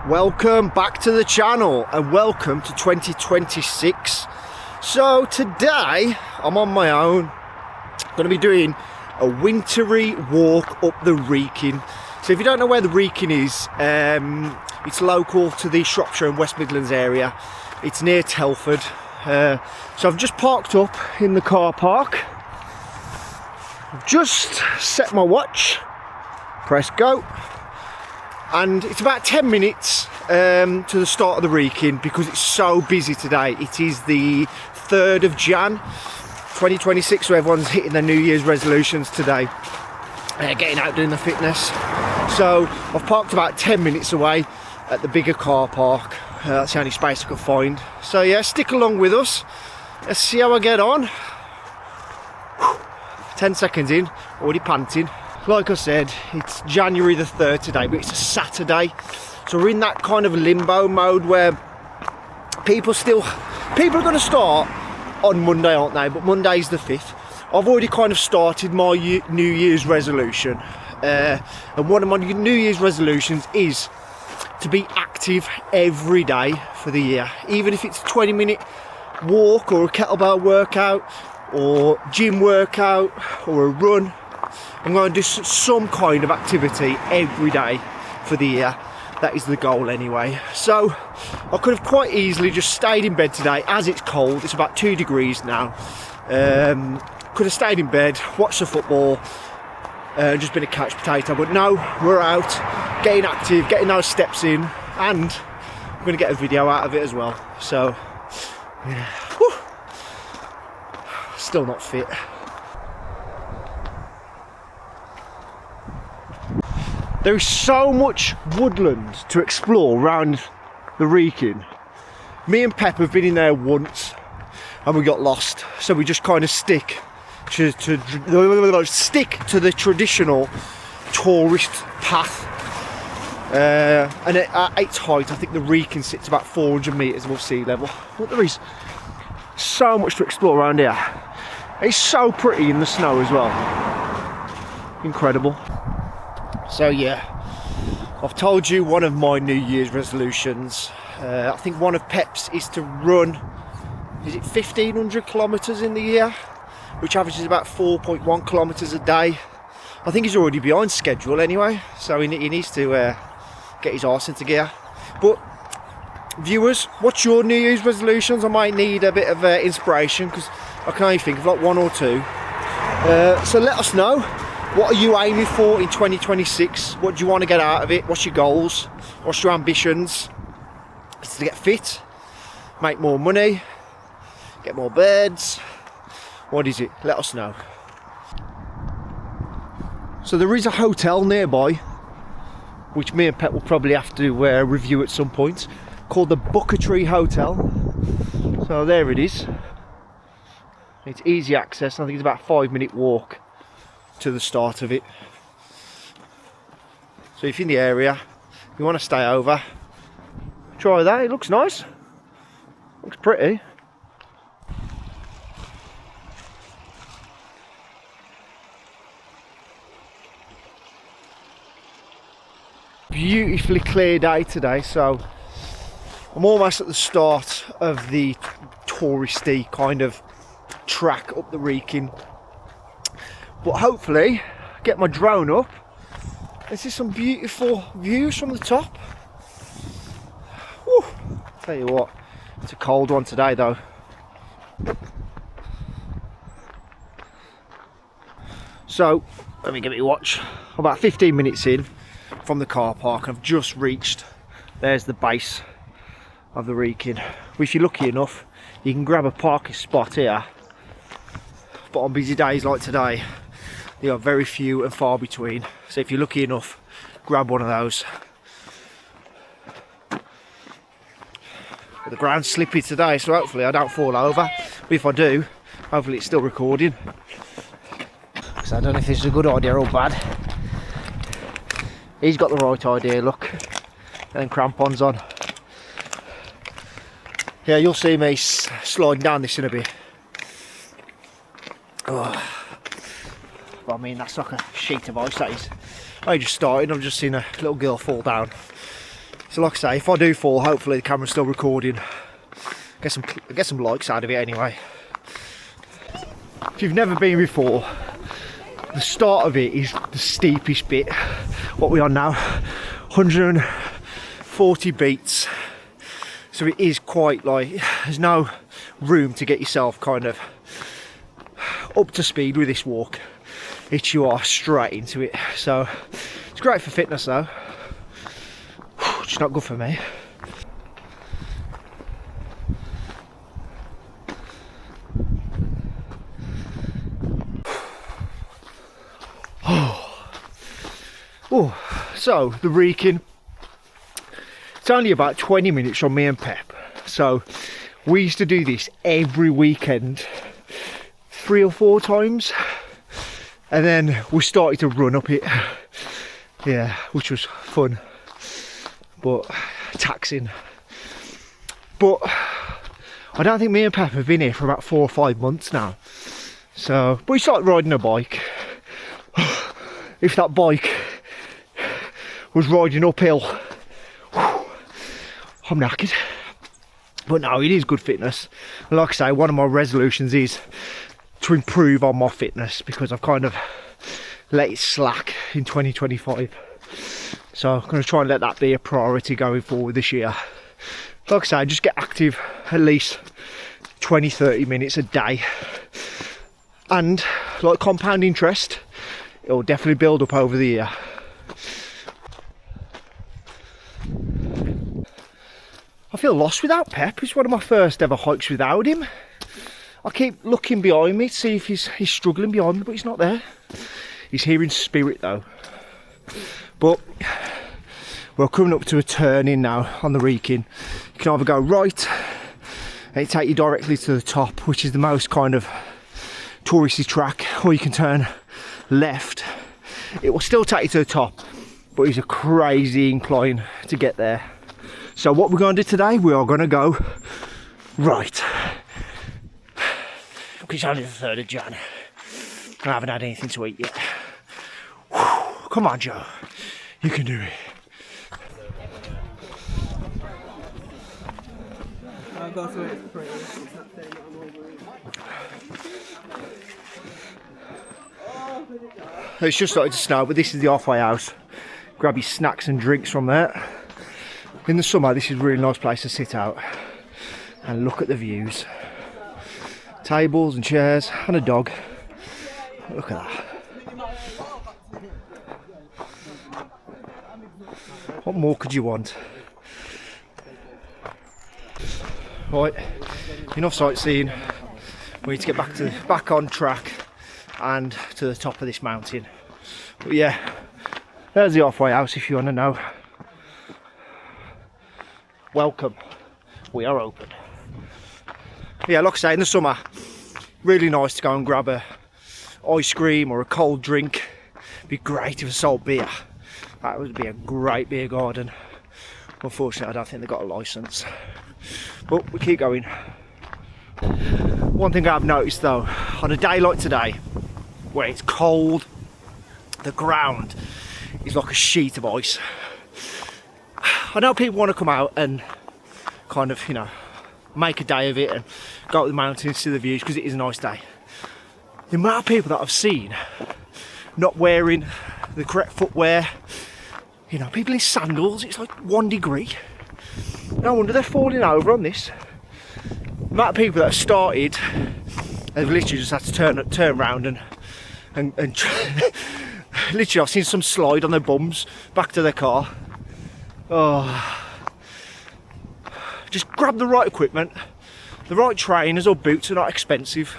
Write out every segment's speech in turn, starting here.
Welcome back to the channel and welcome to 2026. So today I'm on my own. I'm going to be doing a wintry walk up the Wrekin. So if you don't know where the Wrekin is, it's local to the Shropshire and West Midlands area. It's near Telford. So I've just parked up in the car park. I've just set my watch, press go, and it's about 10 minutes to the start of the Wrekin because it's so busy today. It is the 3rd of Jan 2026, so everyone's hitting their New Year's resolutions today, getting out doing the fitness. So I've parked about 10 minutes away at the bigger car park. That's the only space I could find. So yeah, stick along with us. Let's see how I get on. 10 seconds in, already panting. Like I said, it's January the 3rd today, but it's a Saturday. So we're in that kind of limbo mode where people are going to start on Monday, aren't they? But Monday's the 5th. I've already kind of started my New Year's resolution. And one of my New Year's resolutions is to be active every day for the year. Even if it's a 20-minute walk or a kettlebell workout or gym workout or a run, I'm going to do some kind of activity every day for the year. That is the goal anyway. So I could have quite easily just stayed in bed today as it's cold. It's about 2 degrees now. Could have stayed in bed, watched the football, just been a couch potato, but no, we're out, getting active, getting those steps in, and I'm going to get a video out of it as well. So yeah. Whew. Still not fit. There is so much woodland to explore around the Wrekin. Me and Pep have been in there once and we got lost, so we just kind of stick to the traditional tourist path. And at its height, I think the Wrekin sits about 400 metres above sea level. But there is so much to explore around here. It's so pretty in the snow as well. Incredible. So yeah, I've told you one of my New Year's resolutions. I think one of Pep's is to run, is it 1,500 kilometres in the year, which averages about 4.1 kilometres a day. I think he's already behind schedule anyway, so he needs to get his arse into gear. But viewers, what's your New Year's resolutions? I might need a bit of inspiration because I can only think of like one or two. So let us know. What are you aiming for in 2026? What do you want to get out of it? What's your goals? What's your ambitions? Is it to get fit, make more money, get more birds? What is it? Let us know. So there is a hotel nearby, which me and Pet will probably have to review at some point, called the Buckertree Hotel. So there it is. It's easy access. I think it's about a 5-minute walk to the start of it. So if you're in the area, you want to stay over, try that. It looks nice, looks pretty. Beautifully clear day today, so I'm almost at the start of the touristy kind of track up the Wrekin. But hopefully get my drone up and see some beautiful views from the top. Whew. Tell you what, it's a cold one today though. So let me give it a watch. I'm about 15 minutes in from the car park. I've just reached, there's the base of the Wrekin. If you're lucky enough, you can grab a parking spot here, but on busy days like today, they are very few and far between. So if you're lucky enough, grab one of those. But the ground's slippy today, so hopefully I don't fall over. But if I do, hopefully it's still recording. So I don't know if this is a good idea or bad. He's got the right idea, look. And crampons on. Yeah, you'll see me sliding down this in a bit. Oh. But I mean, that's like a sheet of ice, that is. I just started, I've just seen a little girl fall down. So like I say, if I do fall, hopefully the camera's still recording. Get some likes out of it anyway. If you've never been before, the start of it is the steepest bit. What we're on now, 140 beats. So it is quite like, there's no room to get yourself kind of up to speed with this walk. You are straight into it. So it's great for fitness though. It's not good for me. Oh, so the Wrekin, it's only about 20 minutes from me and Pep. So we used to do this every weekend, 3 or 4 times, and then we started to run up it. Yeah, which was fun, but taxing. But I don't think me and Pep have been here for about 4 or 5 months now. So, but we started riding a bike. If that bike was riding uphill, I'm knackered. But no, it is good fitness. And like I say, one of my resolutions is to improve on my fitness, because I've kind of let it slack in 2025. So I'm going to try and let that be a priority going forward this year. Like I say, just get active at least 20-30 minutes a day. And like compound interest, it'll definitely build up over the year. I feel lost without Pep. It's one of my first ever hikes without him. I keep looking behind me to see if he's struggling behind me, but he's not there. He's here in spirit though. But we're coming up to a turning now on the Wrekin. You can either go right and it take you directly to the top, which is the most kind of touristy track, or you can turn left. It will still take you to the top, but it's a crazy incline to get there. So what we're going to do today, we are going to go right. Because it's only the 3rd of Jan. I haven't had anything to eat yet. Whew. Come on, Joe. You can do it. I'll go through it for It's just started to snow, but this is the halfway house. Grab your snacks and drinks from there. In the summer, this is a really nice place to sit out and look at the views. Tables and chairs and a dog. Look at that. What more could you want? Right, enough sightseeing. We need to get back on track and to the top of this mountain. But yeah, there's the halfway house if you want to know. Welcome, we are open. Yeah, like I say, in the summer, really nice to go and grab a ice cream or a cold drink. Be great if it sold beer. That would be a great beer garden. Unfortunately, I don't think they've got a licence. But we keep going. One thing I've noticed though, on a day like today, where it's cold, the ground is like a sheet of ice. I know people want to come out and kind of, you know, make a day of it and go up the mountains, see the views, because it is a nice day. The amount of people that I've seen not wearing the correct footwear, you know, people in sandals, it's like 1 degree. No wonder they're falling over on this. The amount of people that have started, they've literally just had to turn around and literally I've seen some slide on their bums back to their car. Oh, just grab the right equipment. The right trainers or boots are not expensive.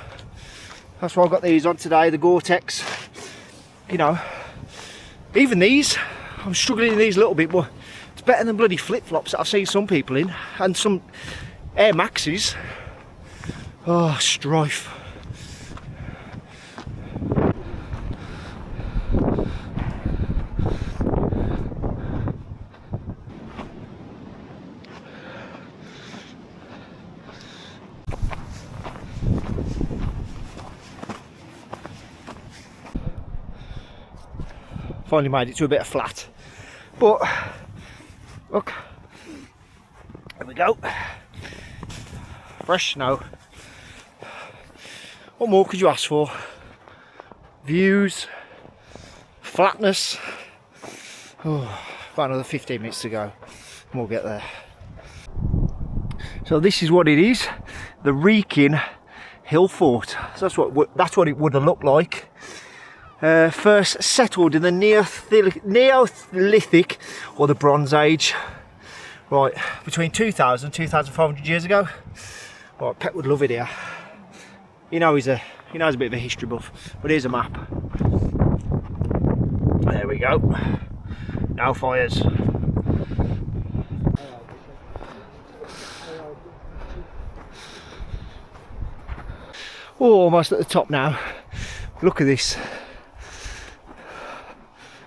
That's why I've got these on today, the Gore-Tex. You know, even these, I'm struggling in these a little bit, but it's better than bloody flip-flops that I've seen some people in, and some Air Maxes. Oh, strife. Finally made it to a bit of flat, but look, There we go. Fresh snow. What more could you ask for? Views, flatness. Oh, about another 15 minutes to go and we'll get there. So this is what it is, the Wrekin hill fort. So that's what it would have looked like. First settled in the Neolithic or the Bronze Age, right, between 2,000 and 2,500 years ago. Right, Pet would love it here. He knows a bit of a history buff, but here's a map. There we go. No fires. Oh, almost at the top now. Look at this.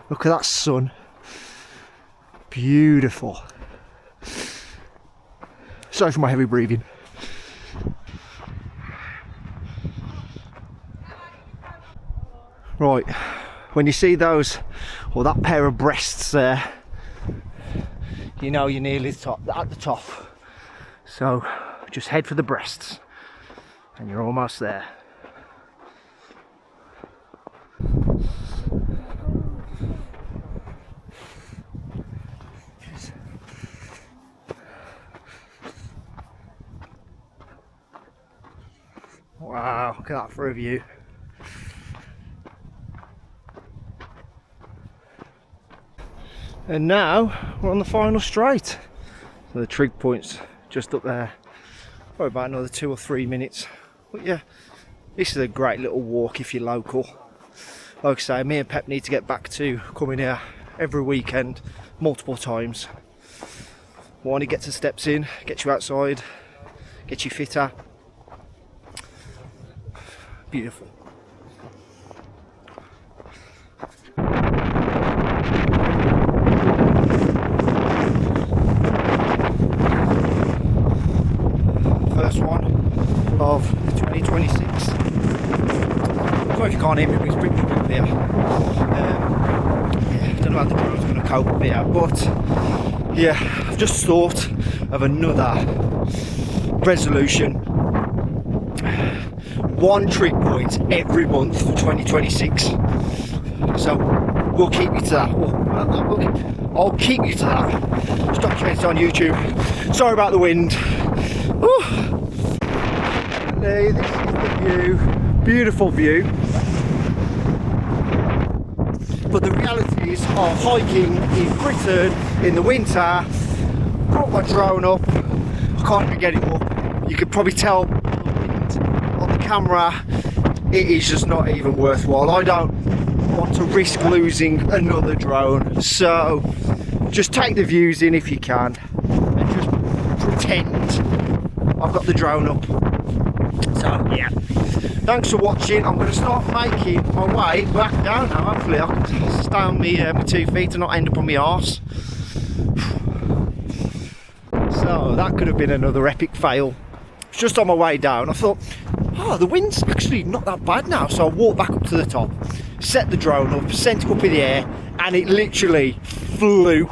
Look at that sun. Beautiful. Sorry for my heavy breathing. Right, when you see those, or that pair of breasts there, you know you're nearly at the top. So just head for the breasts and you're almost there. Wow, look at that for a view. And now we're on the final straight. So the trig point's just up there. Probably about another 2 or 3 minutes. But yeah, this is a great little walk if you're local. Like I say, me and Pep need to get back to coming here every weekend, multiple times. One, it gets the steps in, gets you outside, gets you fitter. Beautiful. First one of 2026. Sorry if you can't hear me, but it's pretty up here. Yeah, don't know how the drone's going to cope up here, but yeah, I've just thought of another resolution. 1 trig point every month for 2026. So we'll keep you to that. I'll keep you to that. It's documented on YouTube. Sorry about the wind. Hey, this is the view. Beautiful view. But the realities of hiking in Britain in the winter. Brought my drone up. I can't even get it up. You could probably tell on the camera it is just not even worthwhile. I don't want to risk losing another drone, so just take the views in if you can and just pretend I've got the drone up. So yeah, thanks for watching. I'm going to start making my way back down now. Hopefully I can stay on my 2 feet and not end up on my arse. So that could have been another epic fail. Just on my way down I thought, oh, the wind's actually not that bad now, so I walked back up to the top, set the drone up, sent it up in the air, and it literally flew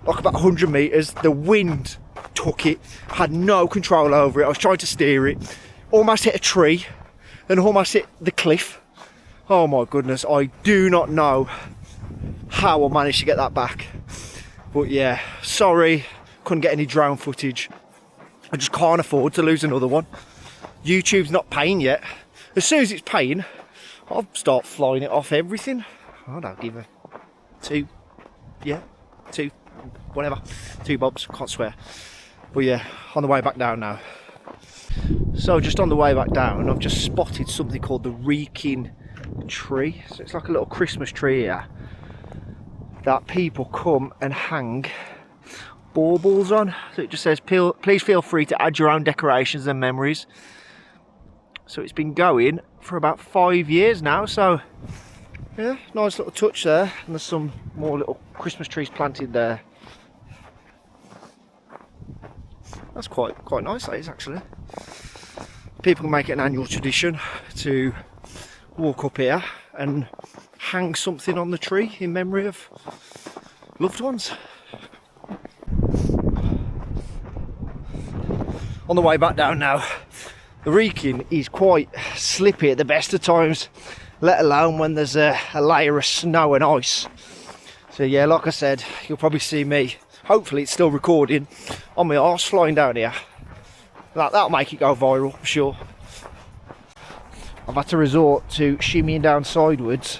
like about 100 metres. The wind took it, had no control over it. I was trying to steer it, almost hit a tree and almost hit the cliff. Oh my goodness, I do not know how I managed to get that back, but yeah, sorry, couldn't get any drone footage. I just can't afford to lose another one. YouTube's not paying yet. As soon as it's paying, I'll start flying it off everything. I don't give a two, whatever, 2 bobs, can't swear. But yeah, on the way back down now. So just on the way back down, I've just spotted something called the Wrekin tree. So it's like a little Christmas tree here that people come and hang baubles on. So it just says, please feel free to add your own decorations and memories. So it's been going for about 5 years now, so yeah, nice little touch there. And there's some more little Christmas trees planted there. That's quite nice, that is actually. People can make it an annual tradition to walk up here and hang something on the tree in memory of loved ones. on the way back down now. The Wrekin is quite slippy at the best of times, let alone when there's a layer of snow and ice. So yeah, like I said, you'll probably see me, hopefully it's still recording, on my arse flying down here. That'll make it go viral, I'm sure. I've had to resort to shimmying down sideways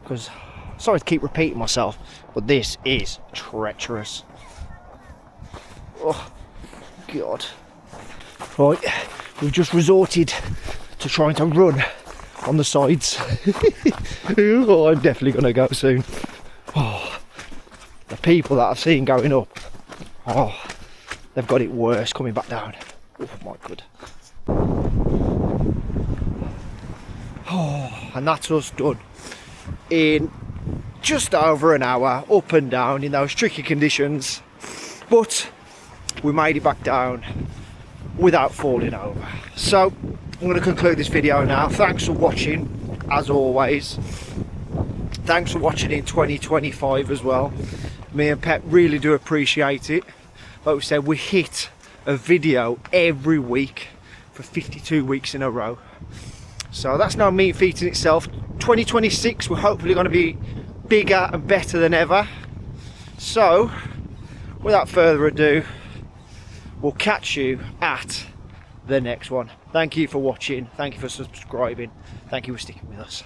because, sorry to keep repeating myself, but this is treacherous. Oh God. Right, we've just resorted to trying to run on the sides. Oh, I'm definitely going to go soon. Oh, the people that I've seen going up, oh, they've got it worse coming back down. Oh my God. Oh, and that's us done in just over an hour, up and down in those tricky conditions, but we made it back down without falling over. So I'm going to conclude this video now. Thanks for watching, as always. Thanks for watching in 2025 as well. Me and Pep really do appreciate it. Like we said, we hit a video every week for 52 weeks in a row. So that's now meat feeding itself. 2026, we're hopefully going to be bigger and better than ever. So, without further ado, we'll catch you at the next one. Thank you for watching. Thank you for subscribing. Thank you for sticking with us.